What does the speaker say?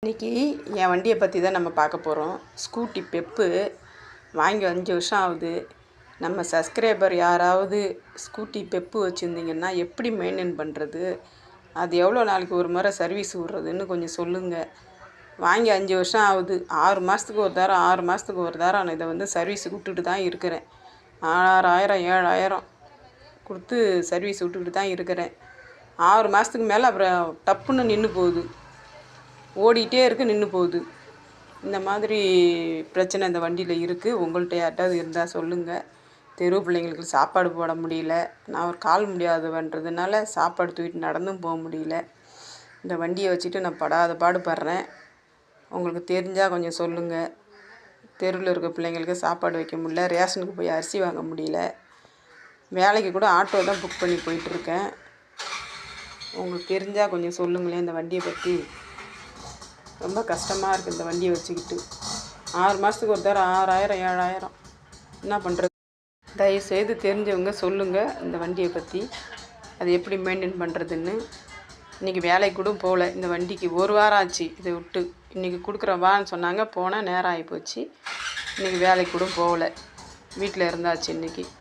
இன்றைக்கி என் வண்டியை பற்றி தான் நம்ம பார்க்க போகிறோம். ஸ்கூட்டி பெப்பு வாங்கி 5 வருஷம் ஆகுது. நம்ம சப்ஸ்கிரைபர் யாராவது ஸ்கூட்டி பெப்பு வச்சுருந்தீங்கன்னா எப்படி மெயின்டைன் பண்ணுறது, அது எவ்வளோ நாளைக்கு ஒரு முறை சர்வீஸ் விட்றதுன்னு கொஞ்சம் சொல்லுங்கள். வாங்கி 5 வருஷம் ஆகுது. 6 மாதத்துக்கு ஒரு தரம் நான் இதை சர்வீஸுக்கு விட்டுட்டு தான் இருக்கிறேன். 6000 7000 கொடுத்து சர்வீஸ் விட்டுக்கிட்டு தான் இருக்கிறேன். 6 மாதத்துக்கு மேலே அப்புறம் டப்புன்னு நின்று போகுது, ஓடிக்கிட்டே இருக்குது, நின்று போகுது. இந்த மாதிரி பிரச்சனை இந்த வண்டியில் இருக்குது. உங்கள்கிட்ட யார்ட்டாவது இருந்தால் சொல்லுங்கள். தெரு பிள்ளைங்களுக்கு சாப்பாடு போட முடியல. நான் ஒரு கால் முடியாதவன்றதுனால சாப்பாடு தூக்கிட்டு நடந்தும் போக முடியல. இந்த வண்டியை வச்சுட்டு நான் படாத பாடுபடுறேன். உங்களுக்கு தெரிஞ்சால் கொஞ்சம் சொல்லுங்கள். தெருவில் இருக்க பிள்ளைங்களுக்கு சாப்பாடு வைக்க முடியல, ரேஷனுக்கு போய் அரிசி வாங்க முடியல. வேலைக்கு கூட ஆட்டோ தான் புக் பண்ணி போயிட்டுருக்கேன். உங்களுக்கு தெரிஞ்சால் கொஞ்சம் சொல்லுங்களேன். இந்த வண்டியை பற்றி ரொம்ப கஷ்டமாக இருக்குது இந்த வண்டியை வச்சுக்கிட்டு. 6 மாதத்துக்கு ஒரு தரம் 6000 7000 என்ன பண்ணுறது? தயவுசெய்து தெரிஞ்சவங்க சொல்லுங்கள் இந்த வண்டியை பற்றி, அது எப்படி மெயின்டைன் பண்ணுறதுன்னு. இன்றைக்கி வேலைக்கு கூட போகல. இந்த வண்டிக்கு 1 வாரம் ஆச்சு இதை விட்டு. இன்றைக்கி கொடுக்குறவான்னு சொன்னாங்க, போனால் நேரம் ஆகிப்போச்சு. இன்றைக்கி வேலைக்கு கூட போகல, வீட்டில் இருந்தாச்சு இன்றைக்கி.